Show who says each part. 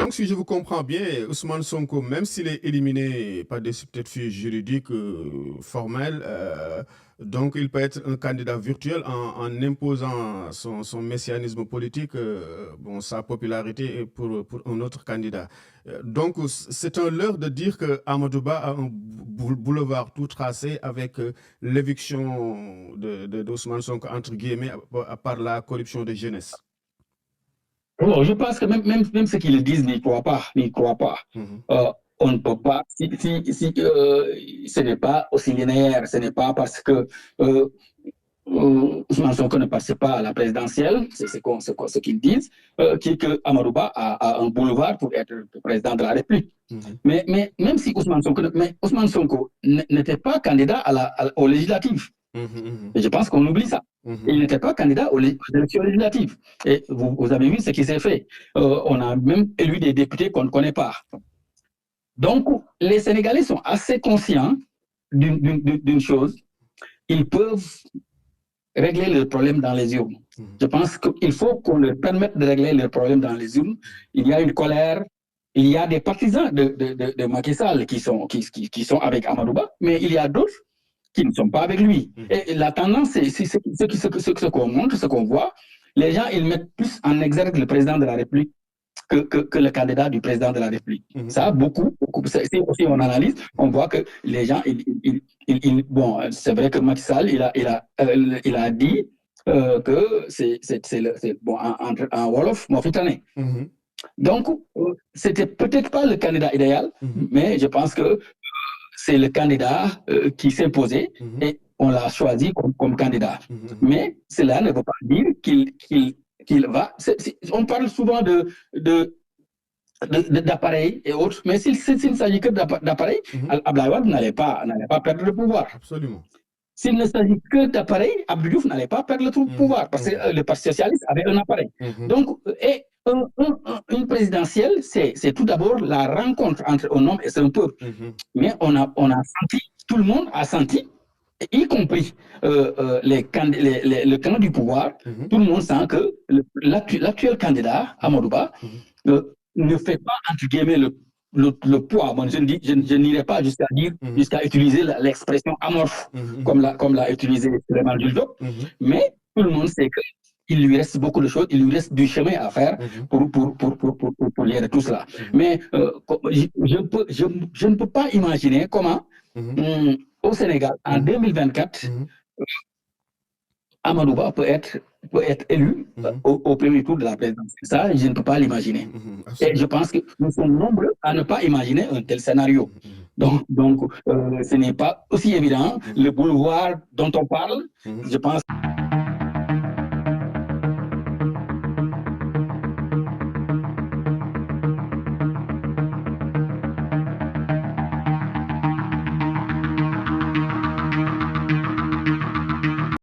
Speaker 1: Donc, si je vous comprends bien, Ousmane Sonko, même s'il est éliminé par des subterfuges juridiques formels, donc il peut être un candidat virtuel en imposant son messianisme politique, bon, sa popularité pour un autre candidat. Donc, c'est un leurre de dire que Amadouba a un boulevard tout tracé avec l'éviction d'Ousmane Sonko, entre guillemets, par la corruption de jeunesse.
Speaker 2: Bon, je pense que même ceux qui le disent n'y croient pas, n'y croient pas.
Speaker 1: Mhm.
Speaker 2: On ne peut pas, si ce n'est pas aussi linéaire, ce n'est pas parce que Ousmane Sonko ne passe pas à la présidentielle, c'est ce qu'ils disent, que Amadouba a un boulevard pour être président de la République.
Speaker 1: Mhm.
Speaker 2: Mais même si Ousmane Sonko n'était pas candidat aux législatives.
Speaker 1: Mhm.
Speaker 2: Et je pense qu'on oublie ça.
Speaker 1: Mhm.
Speaker 2: Il n'était pas candidat aux élections législatives. Et vous avez vu ce qui s'est fait. On a même élu des députés qu'on ne connaît pas. Donc, les Sénégalais sont assez conscients d'une chose. Ils peuvent régler leurs problèmes dans les urnes. Je pense qu'il faut qu'on leur permette de régler leurs problèmes dans les urnes. Il y a une colère. Il y a des partisans de Macky Sall qui sont avec Amadouba, mais il y a d'autres qui ne sont pas avec lui. Et la tendance, c'est ce qu'on montre, ce qu'on voit. Les gens, ils mettent plus en exergue le président de la République que le candidat du président de la République. Ça, beaucoup. Si on analyse, on voit que les gens, bon, c'est vrai que Macky Sall, il a dit que c'est bon, en Wolof, Mofitané. Donc, c'était peut-être pas le candidat idéal, mais je pense que c'est le candidat qui s'imposait et on l'a choisi comme candidat. Mais cela ne veut pas dire qu'il va. On parle souvent d'appareils et autres, mais s'il ne s'agit que d'appareils, Abdoulaye Wade n'allait pas perdre le pouvoir.
Speaker 1: Absolument.
Speaker 2: S'il ne s'agit que d'appareils, Abdou Diouf n'allait pas perdre le pouvoir parce que le Parti socialiste avait un appareil. Donc, une présidentielle, c'est tout d'abord la rencontre entre un homme et son peuple. Mais on a senti, tout le monde a senti, y compris le camp du pouvoir, tout le monde sent que l'actuel candidat, Amadouba, ne fait pas, entre guillemets, le poids. Bon, je n'irai pas jusqu'à utiliser l'expression amorphe, comme l'a utilisé Souleymane Jules Diop, mais tout le monde sait qu'il lui reste beaucoup de choses, il lui reste du chemin à faire pour lier tout cela. Mais je ne peux pas imaginer comment, au Sénégal, en 2024, Amadouba peut être élu au premier tour de la présidence. Ça, je ne peux pas l'imaginer. Et je pense que nous sommes nombreux à ne pas imaginer un tel scénario. Donc ce n'est pas aussi évident. Le boulevard dont on parle, je pense...